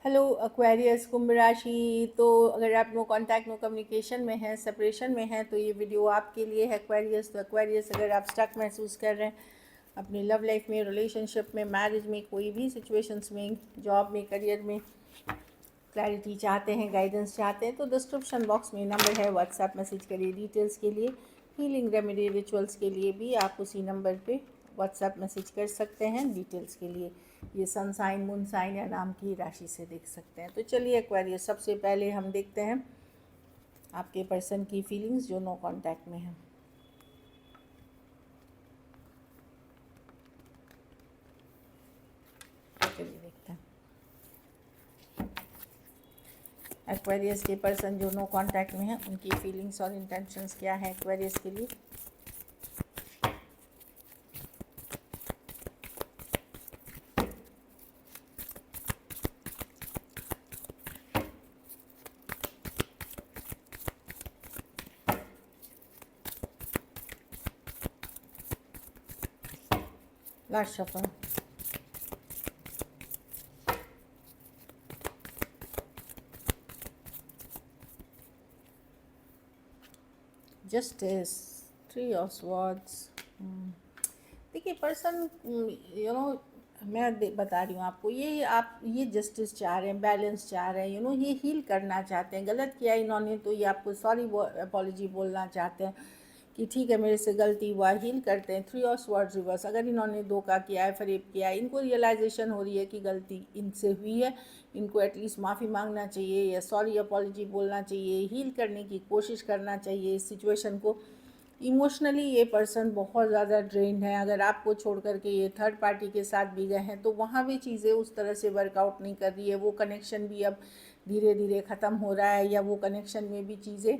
Hello Aquarius कुंभ राशि। तो अगर आप नो कांटेक्ट नो कम्युनिकेशन में हैं, सेपरेशन में हैं, तो ये वीडियो आपके लिए है एक्वेरियस। तो एक्वेरियस, अगर आप स्टक महसूस कर रहे हैं अपनी लव लाइफ में, रिलेशनशिप में, मैरिज में, कोई भी सिचुएशंस में, जॉब में, करियर में क्लैरिटी चाहते हैं, गाइडेंस चाहते हैं, तो डिस्क्रिप्शन बॉक्स में नंबर है, व्हाट्सएप मैसेज करिए डिटेल्स के लिए। हीलिंग रेमेडी रिचुअल्स के लिए भी आप उसी नंबर पे व्हाट्सएप मैसेज कर सकते हैं डिटेल्स के लिए। ये सन साइन, मून साइन या नाम की राशि से देख सकते हैं। तो चलिए एक्वेरियस, सबसे पहले हम देखते हैं आपके पर्सन की फीलिंग्स जो नो कांटेक्ट में हैं। चलिए देखते हैं एक्वेरियस के पर्सन जो नो कांटेक्ट में हैं, उनकी फीलिंग्स और इंटेंशंस क्या है एक्वेरियस के लिए। Last shuffle. Justice, three of swords. देखिए पर्सन, मैं बता रही हूँ आपको, ये आप ये जस्टिस चाह रहे हैं, बैलेंस चाह रहे हैं, ये हील करना चाहते हैं। गलत किया इन्होंने तो ये आपको सॉरी अपॉलॉजी बोलना चाहते हैं कि ठीक है मेरे से गलती हुआ, हील करते हैं। थ्री ऑफ स्वॉर्ड्स रिवर्स, अगर इन्होंने धोखा किया है, फरेब किया है, इनको रियलाइजेशन हो रही है कि गलती इनसे हुई है, इनको एटलीस्ट माफ़ी मांगना चाहिए या सॉरी अपॉलॉजी बोलना चाहिए, हील करने की कोशिश करना चाहिए इस सिचुएशन को। इमोशनली ये पर्सन बहुत ज़्यादा ड्रेन्ड है। अगर आपको छोड़ कर के ये थर्ड पार्टी के साथ भी गए हैं तो वहाँ भी चीज़ें उस तरह से वर्कआउट नहीं कर रही है। वो कनेक्शन भी अब धीरे धीरे ख़त्म हो रहा है, या वो कनेक्शन में भी चीज़ें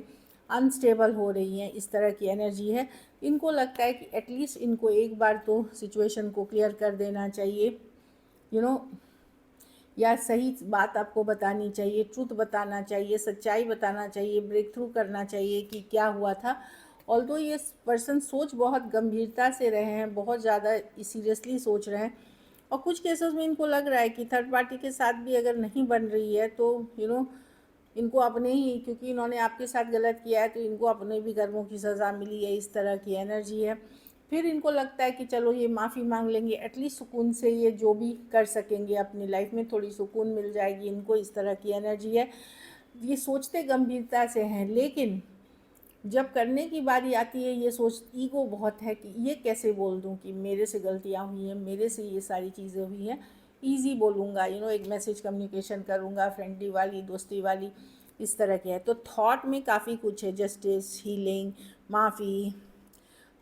अनस्टेबल हो रही हैं, इस तरह की एनर्जी है। इनको लगता है कि एटलीस्ट इनको एक बार तो सिचुएशन को क्लियर कर देना चाहिए, यू नो या सही बात आपको बतानी चाहिए, ट्रूथ बताना चाहिए, सच्चाई बताना चाहिए, ब्रेक थ्रू करना चाहिए कि क्या हुआ था। ऑल्दो ये पर्सन सोच बहुत गंभीरता से रहे हैं, बहुत ज़्यादा सीरियसली सोच रहे हैं, और कुछ केसेस में इनको लग रहा है कि थर्ड पार्टी के साथ भी अगर नहीं बन रही है तो इनको अपने ही, क्योंकि इन्होंने आपके साथ गलत किया है तो इनको अपने भी कर्मों की सज़ा मिली है, इस तरह की एनर्जी है। फिर इनको लगता है कि चलो ये माफ़ी मांग लेंगे, एटलीस्ट सुकून से ये जो भी कर सकेंगे अपनी लाइफ में, थोड़ी सुकून मिल जाएगी इनको, इस तरह की एनर्जी है। ये सोचते गंभीरता से हैं, लेकिन जब करने की बारी आती है ये सोच, ईगो बहुत है कि ये कैसे बोल दूं कि मेरे से गलतियां हुई हैं, मेरे से ये सारी चीज़ें हुई हैं। ईजी बोलूँगा, एक मैसेज कम्युनिकेशन करूँगा, फ्रेंडली वाली, दोस्ती वाली, इस तरह के है। तो थॉट में काफ़ी कुछ है, जस्टिस, हीलिंग, माफ़ी,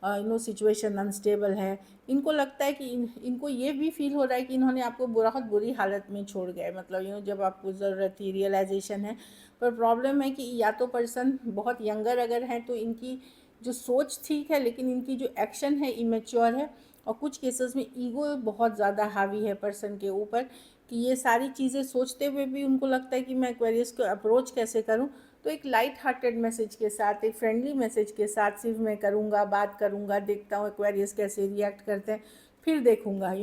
सिचुएशन अनस्टेबल है। इनको लगता है कि इनको ये भी फील हो रहा है कि इन्होंने आपको बहुत बुरी हालत में छोड़ गए, मतलब जब आपको ज़रूरत थी, रियलाइजेशन है। पर प्रॉब्लम है कि या तो पर्सन बहुत यंगर अगर हैं तो इनकी जो सोच ठीक है, लेकिन इनकी जो एक्शन है इमेच्योर है, और कुछ केसेस में ईगो बहुत ज़्यादा हावी है पर्सन के ऊपर, कि ये सारी चीज़ें सोचते हुए भी उनको लगता है कि मैं एक्वेरियस को अप्रोच कैसे करूं। तो एक लाइट हार्टेड मैसेज के साथ, एक फ्रेंडली मैसेज के साथ सिर्फ मैं करूँगा, बात करूँगा, देखता हूँ एक्वेरियस कैसे रिएक्ट करते हैं, फिर देखूँगा।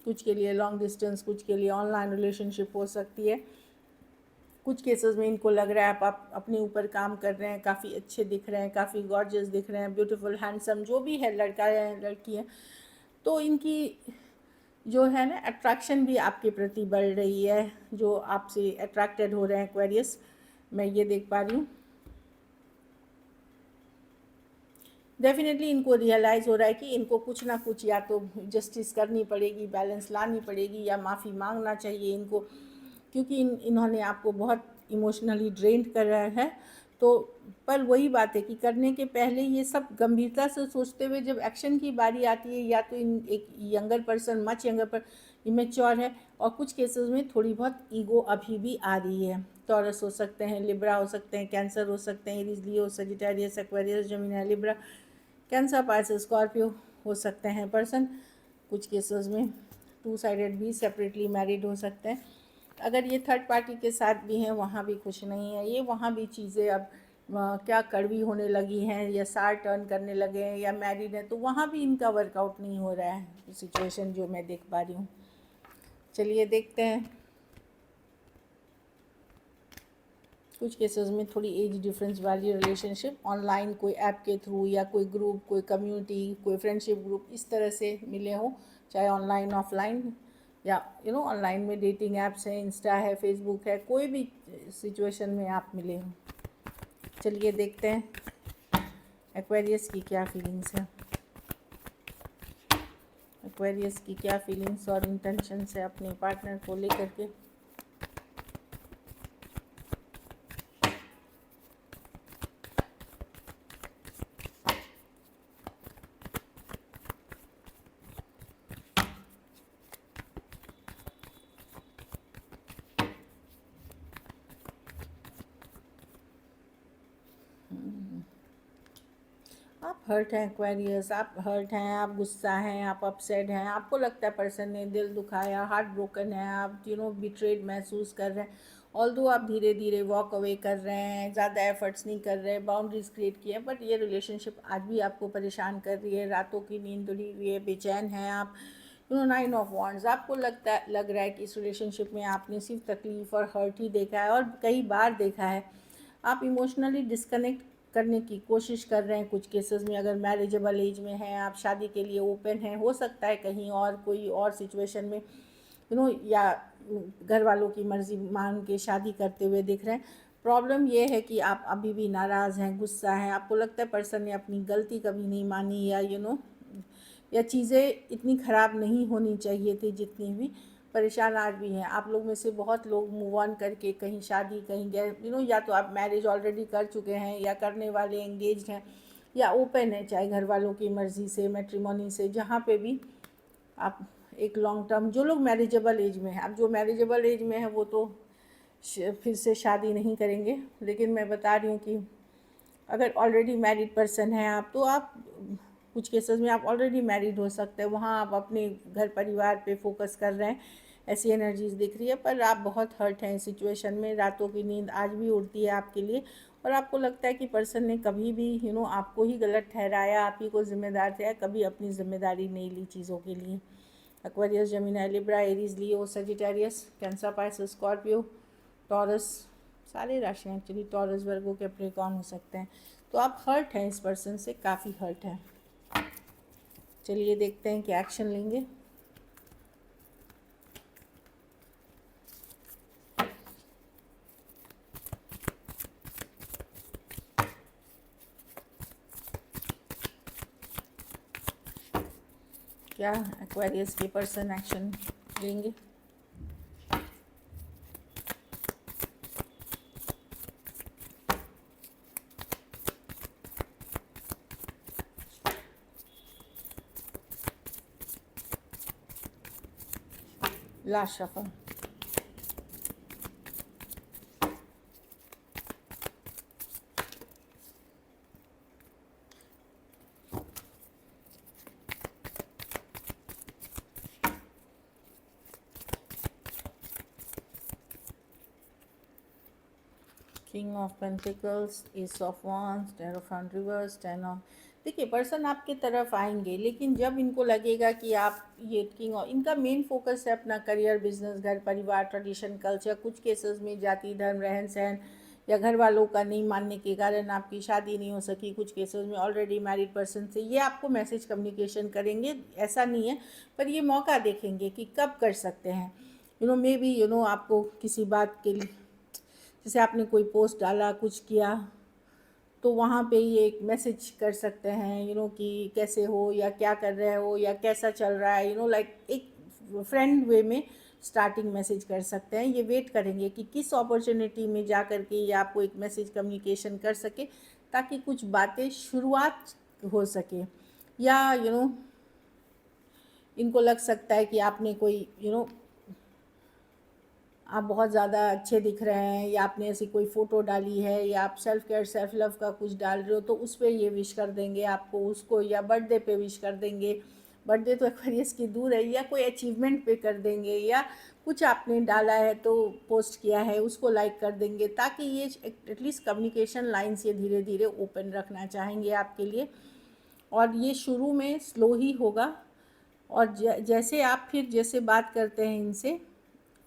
कुछ के लिए लॉन्ग डिस्टेंस, कुछ के लिए ऑनलाइन रिलेशनशिप हो सकती है। कुछ केसेस में इनको लग रहा है आप अपने ऊपर काम कर रहे हैं, काफ़ी अच्छे दिख रहे हैं, काफ़ी गॉर्जियस दिख रहे हैं, ब्यूटीफुल, हैंडसम, जो भी है, लड़का है लड़की है, तो इनकी जो है ना अट्रैक्शन भी आपके प्रति बढ़ रही है, जो आपसे अट्रैक्टेड हो रहे हैं एक्वेरियस, मैं ये देख पा रही हूँ। डेफिनेटली इनको रियलाइज़ हो रहा है कि इनको कुछ ना कुछ या तो जस्टिस करनी पड़ेगी, बैलेंस लानी पड़ेगी, या माफ़ी मांगना चाहिए इनको, क्योंकि इन्होंने आपको बहुत इमोशनली ड्रेन्ड कर रहा है। तो पर वही बात है कि करने के पहले ये सब गंभीरता से सोचते हुए जब एक्शन की बारी आती है, या तो एक यंगर पर्सन, मच यंगर पर इमेच्योर है, और कुछ केसेस में थोड़ी बहुत ईगो अभी भी आ रही है। टॉरस हो सकते हैं, लिब्रा हो सकते हैं, कैंसर हो सकते हैं, Aries, Leo, Sagittarius, Aquarius, Gemini, Libra, Cancer, Pisces, Scorpio हो सकते हैं पर्सन। कुछ केसेस में टू साइडेड भी सेपरेटली मैरिड हो सकते हैं। अगर ये थर्ड पार्टी के साथ भी हैं, वहाँ भी खुश नहीं है ये, वहाँ भी चीज़ें अब क्या कड़वी होने लगी हैं, या सार टर्न करने लगे हैं, या मैरिड है, तो वहाँ भी इनका वर्कआउट नहीं हो रहा है सिचुएशन, जो मैं देख पा रही हूँ। चलिए देखते हैं कुछ केसेस में थोड़ी एज डिफरेंस वाली रिलेशनशिप ऑनलाइन कोई ऐप के थ्रू या कोई ग्रुप, कोई कम्युनिटी, कोई फ्रेंडशिप ग्रुप इस तरह से मिले हों, चाहे ऑनलाइन ऑफलाइन, या ऑनलाइन में डेटिंग ऐप्स हैं, इंस्टा है, फेसबुक है, कोई भी सिचुएशन में आप मिले हों। चलिए देखते हैं एक्वेरियस की क्या फीलिंग्स है, एक्वेरियस की क्या फीलिंग्स और इंटेंशंस है अपने पार्टनर को लेकर के। आप हर्ट हैं एक्वेरियस, आप हर्ट हैं, आप गुस्सा हैं, आप अपसेट हैं, आपको लगता है पर्सन ने दिल दुखाया, हार्ट ब्रोकन है, आप बिट्रेड महसूस कर रहे हैं। ऑल्दो आप धीरे धीरे वॉक अवे कर रहे हैं, ज़्यादा एफर्ट्स नहीं कर रहे, बाउंड्रीज क्रिएट किए, बट ये रिलेशनशिप आज भी आपको परेशान कर रही है, रातों की नींद उड़ी हुई है, बेचैन हैं आप। 9 ऑफ वॉन्ड्स, आपको लग रहा है कि इस रिलेशनशिप में आपने सिर्फ तकलीफ़ और हर्ट ही देखा है, और कई बार देखा है। आप इमोशनली डिस्कनेक्ट करने की कोशिश कर रहे हैं कुछ केसेस में। अगर मैरिजेबल एज में हैं, आप शादी के लिए ओपन हैं, हो सकता है कहीं और कोई और सिचुएशन में या घर वालों की मर्ज़ी मान के शादी करते हुए दिख रहे हैं। प्रॉब्लम ये है कि आप अभी भी नाराज़ हैं, गुस्सा हैं, आपको लगता है पर्सन ने अपनी गलती कभी नहीं मानी, या या चीज़ें इतनी ख़राब नहीं होनी चाहिए थी जितनी भी। परेशान आज भी हैं। आप लोग में से बहुत लोग मूव ऑन करके कहीं शादी, कहीं गए, या तो आप मैरिज ऑलरेडी कर चुके हैं, या करने वाले एंगेज्ड हैं, या ओपन है, चाहे घर वालों की मर्ज़ी से, मैट्रिमोनी से, जहाँ पे भी आप एक लॉन्ग टर्म, जो लोग मैरिजेबल एज में हैं, अब जो मैरिजेबल एज में है वो तो फिर से शादी नहीं करेंगे, लेकिन मैं बता रही हूँ कि अगर ऑलरेडी मैरिड पर्सन हैं आप, तो आप कुछ केसेस में आप ऑलरेडी मैरिड हो सकते हैं, वहाँ आप अपने घर परिवार पे फोकस कर रहे हैं, ऐसी एनर्जीज दिख रही है। पर आप बहुत हर्ट हैं इस सिचुएशन में, रातों की नींद आज भी उड़ती है आपके लिए, और आपको लगता है कि पर्सन ने कभी भी आपको ही गलत ठहराया, आप ही को जिम्मेदार ठहराया, कभी अपनी जिम्मेदारी नहीं ली चीज़ों के लिए। Aquarius, Gemini, Libra, Aries, Leo, Sagittarius, Cancer, Pisces, Scorpio, Taurus, सारे राशि एक्चुअली टॉरस, वर्गो, कैप्रिकॉर्न हो सकते हैं। तो आप हर्ट हैं इस पर्सन से, काफ़ी हर्ट हैं। चलिए देखते हैं क्या एक्शन लेंगे। क्या एक्वेरियस के पर्सन एक्शन लेंगे। Last shuffle, king of pentacles, ace of wands, hierophant reverse, 10 of. देखिए पर्सन आपके तरफ आएंगे, लेकिन जब इनको लगेगा कि आप ये किंग ऑफ, इनका मेन फोकस है अपना करियर, बिजनेस, घर परिवार, ट्रेडिशन, कल्चर, कुछ केसेस में जाति धर्म, रहन सहन, या घर वालों का नहीं मानने के कारण आपकी शादी नहीं हो सकी, कुछ केसेस में ऑलरेडी मैरिड पर्सन से ये आपको मैसेज कम्युनिकेशन करेंगे, ऐसा नहीं है, पर ये मौका देखेंगे कि कब कर सकते हैं। मे बी आपको किसी बात के लिए, जैसे आपने कोई पोस्ट डाला, कुछ किया, तो वहाँ पे ये एक मैसेज कर सकते हैं कि कैसे हो, या क्या कर रहे हो, या कैसा चल रहा है, लाइक एक फ्रेंड वे में स्टार्टिंग मैसेज कर सकते हैं। ये वेट करेंगे कि किस अपॉर्चुनिटी में जा कर के ये आपको एक मैसेज कम्युनिकेशन कर सके, ताकि कुछ बातें शुरुआत हो सके। या इनको लग सकता है कि आपने कोई आप बहुत ज़्यादा अच्छे दिख रहे हैं, या आपने ऐसी कोई फ़ोटो डाली है, या आप सेल्फ़ केयर, सेल्फ लव का कुछ डाल रहे हो, तो उस पर ये विश कर देंगे आपको, उसको, या बर्थडे पे विश कर देंगे। बर्थडे तो एक्वेरियस की दूर है, या कोई अचीवमेंट पे कर देंगे, या कुछ आपने डाला है तो पोस्ट किया है उसको लाइक कर देंगे, ताकि ये एटलीस्ट कम्युनिकेशन लाइन्स ये धीरे धीरे ओपन रखना चाहेंगे आपके लिए। और ये शुरू में स्लो ही होगा, और जैसे आप फिर जैसे बात करते हैं इनसे,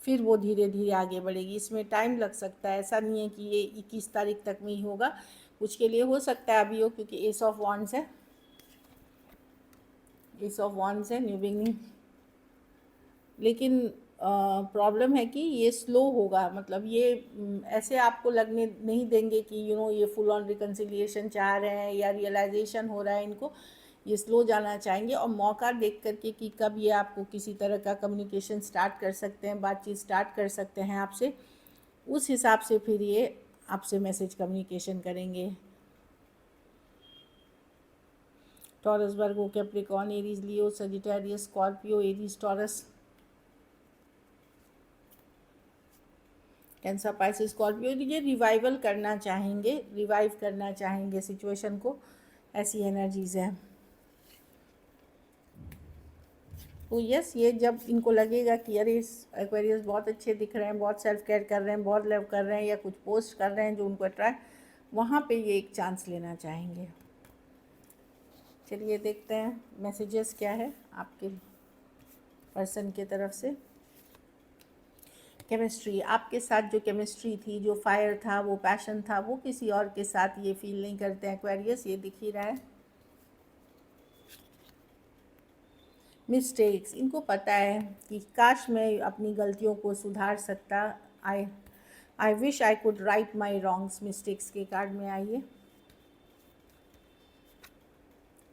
फिर वो धीरे धीरे आगे बढ़ेगी। इसमें टाइम लग सकता है, ऐसा नहीं है कि ये 21 तारीख तक में ही होगा, कुछ के लिए हो सकता है अभी हो, क्योंकि एस ऑफ वॉन्ड्स है, एस ऑफ वॉन्ड्स है, न्यू बिगनिंग। लेकिन प्रॉब्लम है कि ये स्लो होगा, मतलब ये ऐसे आपको लगने नहीं देंगे कि ये फुल ऑन रिकन्सिलिएशन चाह रहे हैं या रियलाइजेशन हो रहा है इनको। ये स्लो जाना चाहेंगे और मौका देख करके कि कब ये आपको किसी तरह का कम्युनिकेशन स्टार्ट कर सकते हैं, बातचीत स्टार्ट कर सकते हैं आपसे, उस हिसाब से फिर ये आपसे मैसेज कम्युनिकेशन करेंगे। Taurus, Virgo, Capricorn, Aries, Leo, Sagittarius, Scorpio, Aries, Taurus, Cancer, Pisces, Scorpio, ये रिवाइवल करना चाहेंगे, रिवाइव करना चाहेंगे सिचुएशन को, ऐसी एनर्जीज है। तो यस, ये जब इनको लगेगा कि अरे एक्वेरियस बहुत अच्छे दिख रहे हैं, बहुत सेल्फ केयर कर रहे हैं, बहुत लव कर रहे हैं, या कुछ पोस्ट कर रहे हैं जो उनको अट्रैक्ट, वहाँ पे ये एक चांस लेना चाहेंगे। चलिए देखते हैं मैसेजेस क्या है आपके पर्सन के तरफ से। केमिस्ट्री, आपके साथ जो केमिस्ट्री थी, जो फायर था, वो पैशन था, वो किसी और के साथ ये फील नहीं करते हैं एक्वेरियस, ये दिख ही रहा है। मिस्टेक्स, इनको पता है कि काश मैं अपनी गलतियों को सुधार सकता, I wish I could write my wrongs, mistakes के कार्ड में आइए।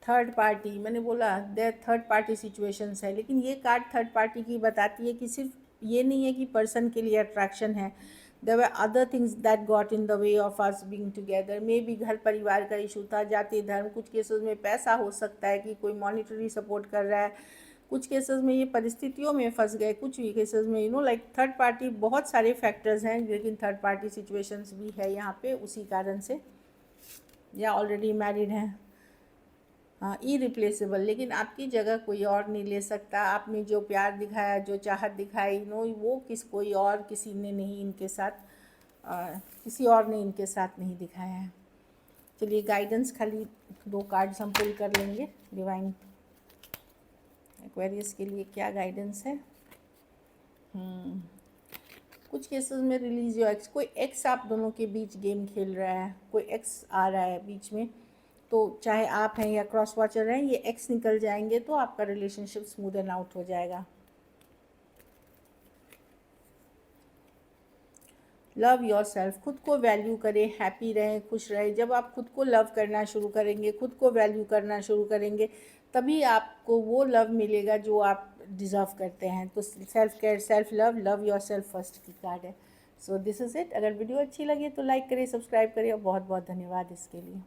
थर्ड पार्टी, मैंने बोला देयर थर्ड पार्टी सिचुएशंस है, लेकिन ये कार्ड थर्ड पार्टी की बताती है कि सिर्फ ये नहीं है कि पर्सन के लिए अट्रैक्शन है, there were other things that got in the way of us being together. मे भी घर परिवार का इशू था, जाति धर्म, कुछ केसेस में पैसा हो सकता है कि कोई मॉनिटरी सपोर्ट कर रहा है, कुछ केसेस में ये परिस्थितियों में फंस गए, कुछ केसेस में लाइक थर्ड पार्टी, बहुत सारे फैक्टर्स हैं, लेकिन थर्ड पार्टी सिचुएशंस भी है यहाँ पे उसी कारण से, या ऑलरेडी मैरिड हैं। हाँ, इरिप्लेसेबल, लेकिन आपकी जगह कोई और नहीं ले सकता। आपने जो प्यार दिखाया, जो चाहत दिखाई, वो कोई और किसी ने नहीं इनके साथ, किसी और ने इनके साथ नहीं दिखाया है। चलिए गाइडेंस खाली 2 कार्ड्स हम पुल कर लेंगे। डिवाइन एक्वेरियस के लिए क्या गाइडेंस है। कुछ केसेस में रिलीज योर एक्स, कोई एक्स आप दोनों के बीच गेम खेल रहा है, कोई एक्स आ रहा है बीच में, तो चाहे आप हैं या क्रॉस वॉचर हैं, ये एक्स निकल जाएंगे तो आपका रिलेशनशिप स्मूथ एंड आउट हो जाएगा। लव योर सेल्फ, खुद को वैल्यू करें, हैप्पी रहें, खुश रहें। जब आप खुद को लव करना शुरू करेंगे, खुद को वैल्यू करना शुरू करेंगे, तभी आपको वो लव मिलेगा जो आप डिज़र्व करते हैं। तो self care, self love, love your self first की कार्ड है। So this is it. अगर वीडियो अच्छी लगे तो लाइक करें, सब्सक्राइब करें, और बहुत बहुत धन्यवाद इसके लिए।